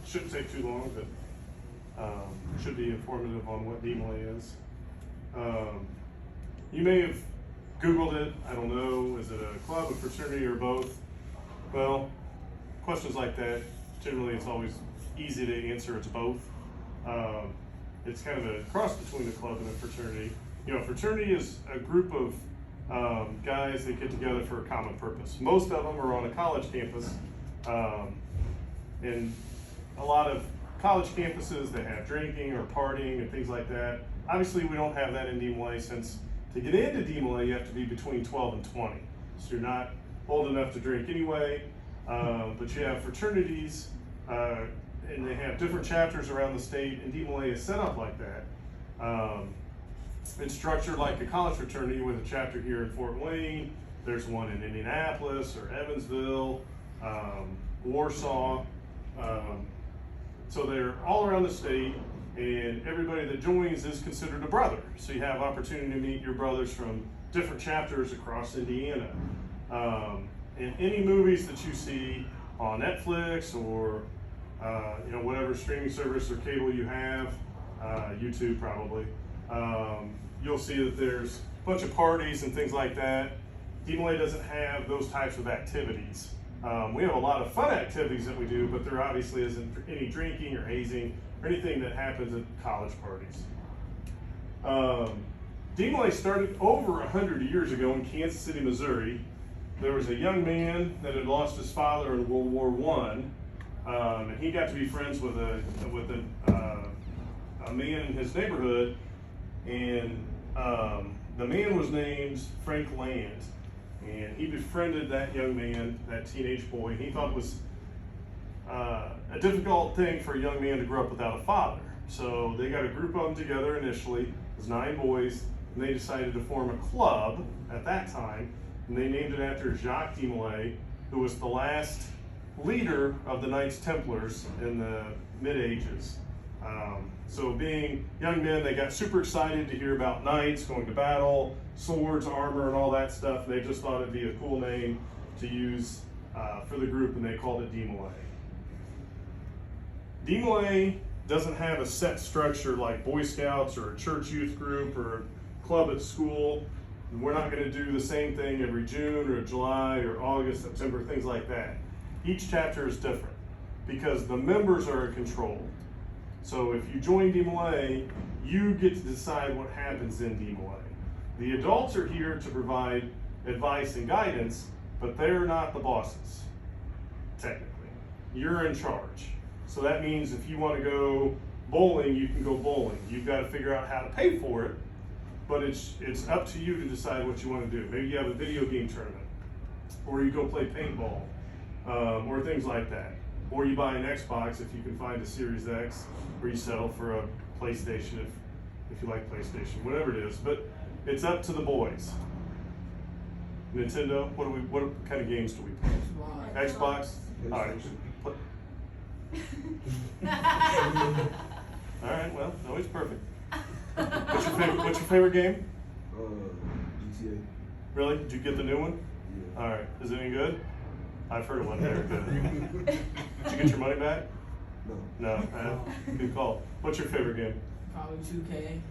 shouldn't take too long, but should be informative on what DMLA is. You may have Googled it, I don't know, is it a club, a fraternity, or both? Well, questions like that, generally it's always easy to answer, it's both. It's kind of a cross between a club and a fraternity. You know, a fraternity is a group of guys that get together for a common purpose. Most of them are on a college campus, and a lot of college campuses that have drinking or partying and things like that. Obviously, we don't have that in DMLA, since to get into DMLA, you have to be between 12 and 20. So you're not old enough to drink anyway, but you have fraternities, and they have different chapters around the state, and DMLA is set up like that. It's structured like a college fraternity with a chapter here in Fort Wayne. There's one in Indianapolis or Evansville, Warsaw. So they're all around the state, and everybody that joins is considered a brother. So you have opportunity to meet your brothers from different chapters across Indiana. And any movies that you see on Netflix or you know, whatever streaming service or cable you have, YouTube probably, you'll see that there's a bunch of parties and things like that. DMLA doesn't have those types of activities. We have a lot of fun activities that we do, but there obviously isn't any drinking or hazing or anything that happens at college parties. DMLA started over 100 years ago in Kansas City, Missouri. There was a young man that had lost his father in World War I, and he got to be friends with a man in his neighborhood, and the man was named Frank Land. And he befriended that young man, that teenage boy. He thought it was a difficult thing for a young man to grow up without a father. So they got a group of them together initially. It was 9 boys, and they decided to form a club at that time. And they named it after Jacques DMLA, who was the last leader of the Knights Templars in the mid-ages. So being young men, they got super excited to hear about knights going to battle, swords, armor, and all that stuff. They just thought it'd be a cool name to use for the group, and they called it DMLA. DMLA doesn't have a set structure like Boy Scouts or a church youth group or a club at school. We're not going to do the same thing every June or July or August, September, things like that. Each chapter is different because the members are controlled. So if you join DMLA, you get to decide what happens in DMLA. The adults are here to provide advice and guidance, but they're not the bosses, technically. You're in charge. So that means if you want to go bowling, you can go bowling. You've got to figure out how to pay for it, but it's up to you to decide what you want to do. Maybe you have a video game tournament, or you go play paintball, or things like that. Or you buy an Xbox if you can find a Series X, or you settle for a PlayStation if you like PlayStation, whatever it is. But it's up to the boys. Nintendo, what kind of games do we play? Xbox? All right. All right, well, nobody's perfect. What's your favorite game? GTA. Really? Did you get the new one? Yeah. All right. Is it any good? I've heard it wasn't very good. Did you get your money back? No. No. Good call. What's your favorite game? Probably 2K.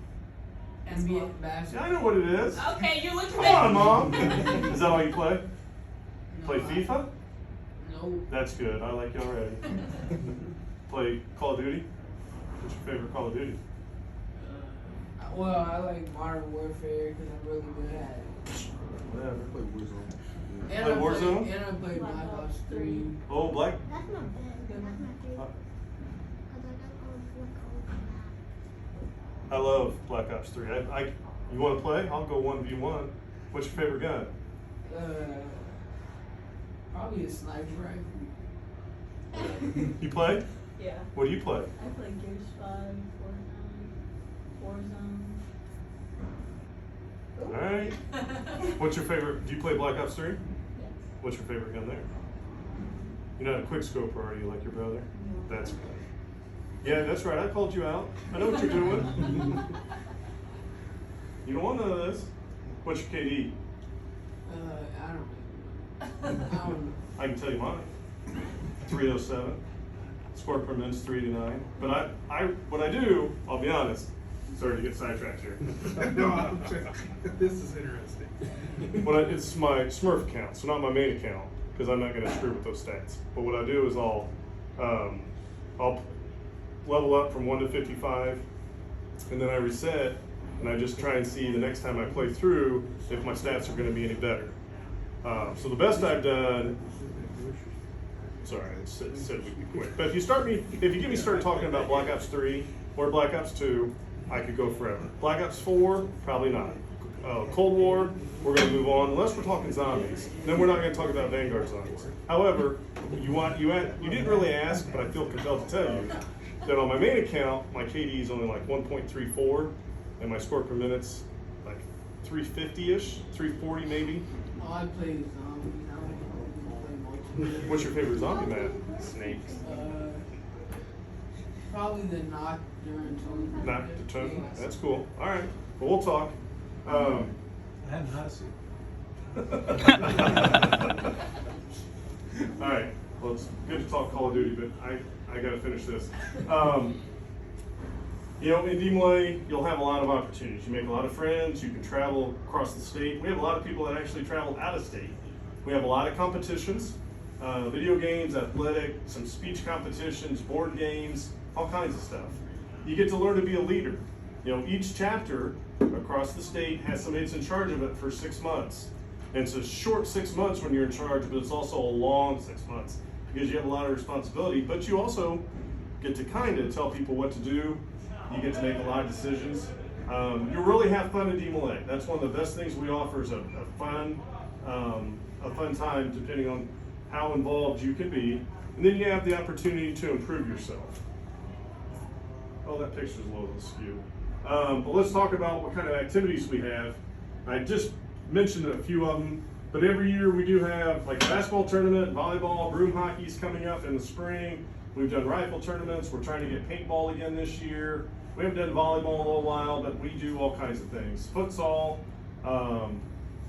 As NBA well. basketball. Yeah, I know what it is. Okay, you're looking Come at on, Mom. Is that all you play? No, Play FIFA? No. That's good. I like you already. Play Call of Duty? What's your favorite Call of Duty? Well, I like Modern Warfare because I'm really good at it. Whatever. Play Warzone. And Play I Warzone? And I play Black Ops 3. Oh, Black? That's not bad. That's my favorite. Cause I got all the I love Black Ops 3. You want to play? I'll go 1v1. What's your favorite gun? Probably a sniper rifle. You play? Yeah. What do you play? I play Gears 5, Warzone. All right. What's your favorite? Do you play Black Ops 3? Yes. What's your favorite gun there? You're not a quick scoper, are you, like your brother? That's good. Yeah, that's right. I called you out. I know what you're doing. You don't want none of this. What's your KD? I don't know. I can tell you mine. 307. It's score per minute's 3 to 9. But what I do, I'll be honest. Sorry to get sidetracked here. No, this is interesting. It's my Smurf account, so not my main account, because I'm not going to screw with those stats. But what I do is I'll level up from 1 to 55, and then I reset, and I just try and see the next time I play through if my stats are going to be any better. So the best I've done. Sorry, I said we'd be quick. But if you get me started talking about Black Ops 3 or Black Ops 2, I could go forever. Black Ops 4, probably not. Cold War, we're going to move on unless we're talking zombies. Then we're not going to talk about Vanguard zombies. However, you didn't really ask, but I feel compelled to tell you that on my main account, my KD is only like 1.34, and my score per minute's like 350-ish, 340 maybe. Oh, I play zombies. I don't play multiplayer. What's your favorite zombie map? Snakes. Probably the Nocturne. Not the tone. That's cool. All right. Well, we'll talk. I hadn't had it. All right. Well, it's good to talk Call of Duty, but I got to finish this. In DMLA, you'll have a lot of opportunities. You make a lot of friends. You can travel across the state. We have a lot of people that actually travel out of state. We have a lot of competitions, video games, athletic, some speech competitions, board games, all kinds of stuff. You get to learn to be a leader. Each chapter across the state has somebody that's in charge of it for 6 months. And it's a short 6 months when you're in charge, but it's also a long 6 months because you have a lot of responsibility, but you also get to kind of tell people what to do. You get to make a lot of decisions. You really have fun at DMLA. That's one of the best things we offer is a fun time depending on how involved you can be. And then you have the opportunity to improve yourself. Oh, that picture's a little askew. But let's talk about what kind of activities we have. I just mentioned a few of them, but every year we do have like a basketball tournament, volleyball, broom hockey's coming up in the spring. We've done rifle tournaments. We're trying to get paintball again this year. We haven't done volleyball in a little while, but we do all kinds of things. Futsal,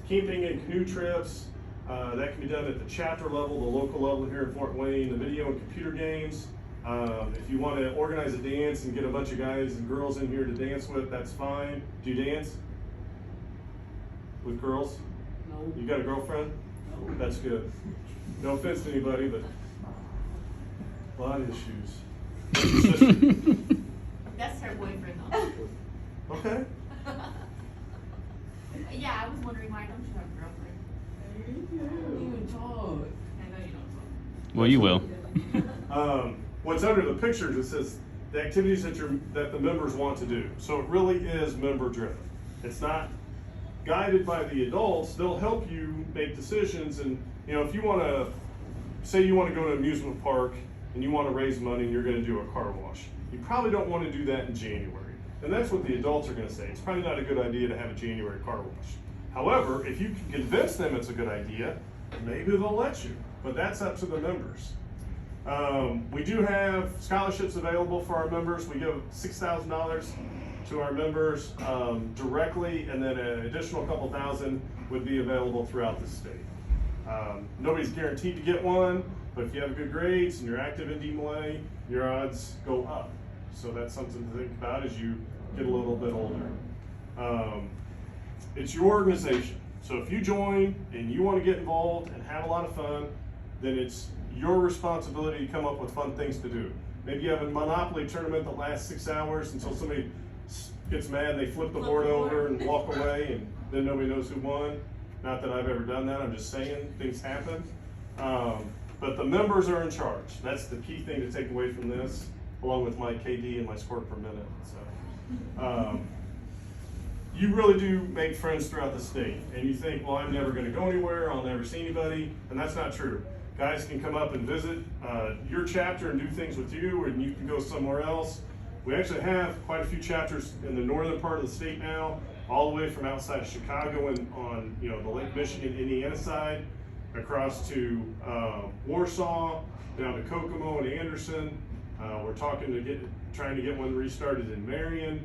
camping and canoe trips. That can be done at the chapter level, the local level here in Fort Wayne, the video and computer games. If you want to organize a dance and get a bunch of guys and girls in here to dance with, that's fine. Do you dance with girls? No. You got a girlfriend? No. That's good. No offense to anybody, but a lot of issues. What's your sister? That's her boyfriend though. Okay. Yeah, I was wondering why don't you have a girlfriend? You don't even talk. I know you don't. Well, you will. What's under the pictures, it says the activities that the members want to do. So it really is member driven. It's not guided by the adults. They'll help you make decisions. And if you want to, say you want to go to an amusement park and you want to raise money and you're going to do a car wash, you probably don't want to do that in January. And that's what the adults are going to say. It's probably not a good idea to have a January car wash. However, if you can convince them it's a good idea, maybe they'll let you. But that's up to the members. We do have scholarships available for our members. We give $6,000 to our members directly, and then an additional couple thousand would be available throughout the state. Nobody's guaranteed to get one, but if you have good grades and you're active in DMLA, your odds go up. So that's something to think about as you get a little bit older. It's your organization. So if you join and you want to get involved and have a lot of fun, then it's your responsibility to come up with fun things to do. Maybe you have a Monopoly tournament that lasts 6 hours until somebody gets mad and they flip the board over and walk away and then nobody knows who won. Not that I've ever done that, I'm just saying things happen. But the members are in charge. That's the key thing to take away from this, along with my KD and my score per minute. So, you really do make friends throughout the state, and you think, well, I'm never going to go anywhere, I'll never see anybody, and that's not true. Guys can come up and visit your chapter and do things with you, and you can go somewhere else. We actually have quite a few chapters in the northern part of the state now, all the way from outside of Chicago and on the Lake Michigan, Indiana side, across to Warsaw, down to Kokomo and Anderson. We're trying to get one restarted in Marion,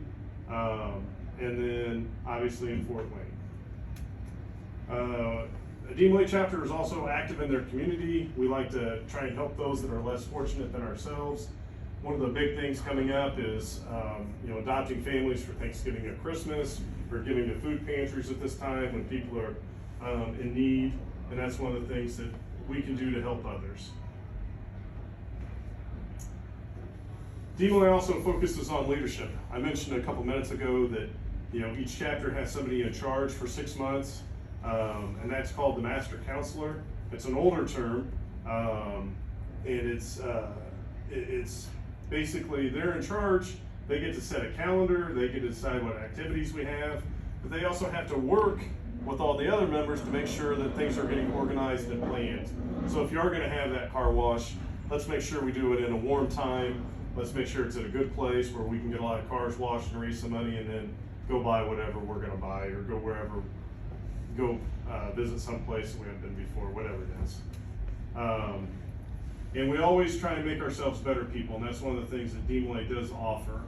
and then obviously in Fort Wayne. The DMLA chapter is also active in their community. We like to try and help those that are less fortunate than ourselves. one of the big things coming up is, adopting families for Thanksgiving or Christmas, or giving to food pantries at this time when people are in need, and that's one of the things that we can do to help others. DMLA also focuses on leadership. I mentioned a couple minutes ago that each chapter has somebody in charge for 6 months, and that's called the Master Counselor. It's an older term, and it's basically they're in charge. They get to set a calendar, they get to decide what activities we have, but they also have to work with all the other members to make sure that things are getting organized and planned. So if you are gonna have that car wash, let's make sure we do it in a warm time. Let's make sure it's at a good place where we can get a lot of cars washed and raise some money, and then go buy whatever we're gonna buy, or go wherever, visit some place we haven't been before, whatever it is. And we always try to make ourselves better people, and that's one of the things that DMLA does offer.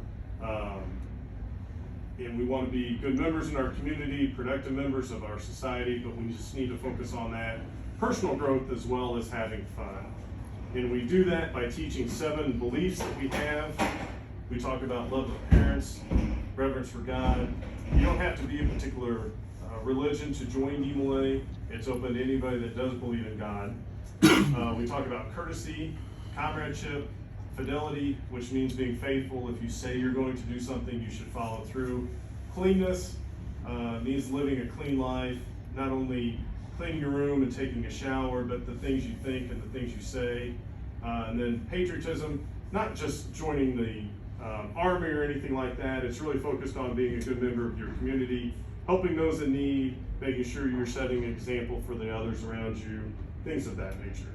And we want to be good members in our community, productive members of our society, but we just need to focus on that personal growth as well as having fun. And we do that by teaching 7 beliefs that we have. We talk about love of parents, reverence for God. You don't have to be a particular religion to join DMLA. It's open to anybody that does believe in God. We talk about courtesy, comradeship, fidelity, which means being faithful. If you say you're going to do something, you should follow through. Cleanness means living a clean life, not only cleaning your room and taking a shower, but the things you think and the things you say. And then patriotism, not just joining the army or anything like that. It's really focused on being a good member of your community, helping those in need, making sure you're setting an example for the others around you, things of that nature.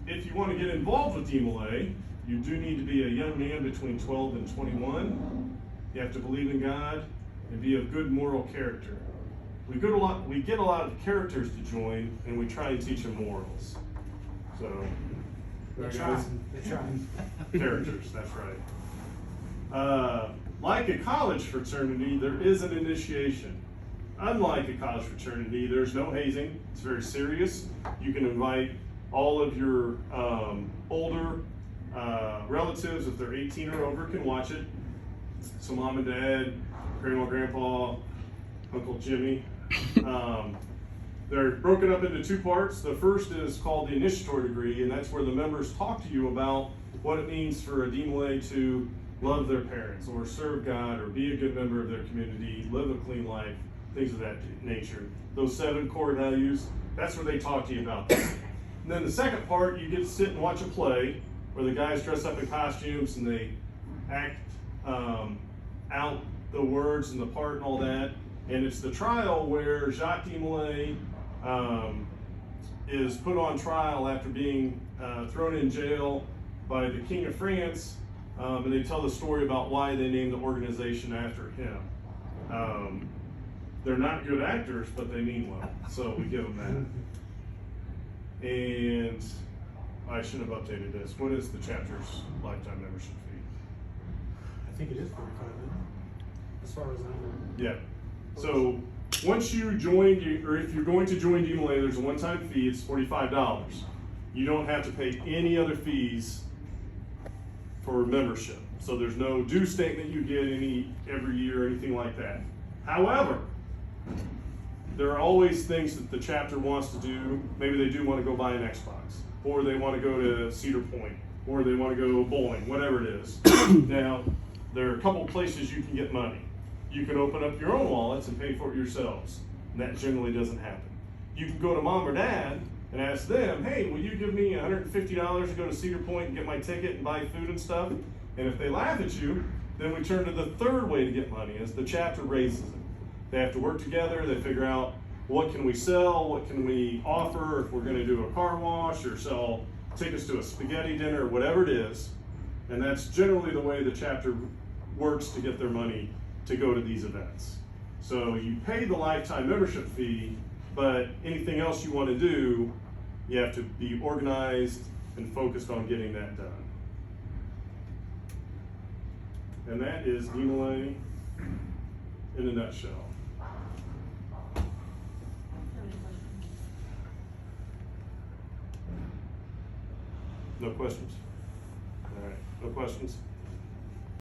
If you want to get involved with DMLA, you do need to be a young man between 12 and 21. You have to believe in God and be of good moral character. We get a lot of characters to join, and we try and teach them morals. So, They try. characters, that's right. Like a college fraternity, there is an initiation. Unlike a college fraternity, there's no hazing. It's very serious. You can invite all of your older relatives, if they're 18 or over, can watch it. So mom and dad, grandma, grandpa, Uncle Jimmy. They're broken up into 2 parts. The first is called the initiatory degree, and that's where the members talk to you about what it means for a DMLA to love their parents, or serve God, or be a good member of their community, live a clean life, things of that nature. Those 7 core values, that's where they talk to you about that. And then the second part, you get to sit and watch a play where the guys dress up in costumes and they act out the words and the part and all that. And it's the trial where Jacques DMLA is put on trial after being thrown in jail by the King of France, and they tell the story about why they named the organization after him. They're not good actors, but they mean well, so we give them that. And I should have updated this. What is the chapter's lifetime membership fee? I think it is 45, isn't it? As far as I know. Yeah. So once you join, or if you're going to join DMLA, there's a one-time fee. It's $45. You don't have to pay any other fees for membership. So there's no due statement you get every year or anything like that. However, there are always things that the chapter wants to do. Maybe they do want to go buy an Xbox, or they want to go to Cedar Point, or they want to go bowling, whatever it is. Now, there are a couple places you can get money. You can open up your own wallets and pay for it yourselves. And that generally doesn't happen. You can go to mom or dad and ask them, hey, will you give me $150 to go to Cedar Point and get my ticket and buy food and stuff? And if they laugh at you, then we turn to the third way to get money, as the chapter raises it. They have to work together. They figure out, what can we sell? What can we offer if we're going to do a car wash or sell tickets to a spaghetti dinner, whatever it is. And that's generally the way the chapter works to get their money to go to these events. So you pay the lifetime membership fee, but anything else you want to do, you have to be organized and focused on getting that done. And that is DMLA in a nutshell. No questions? No questions?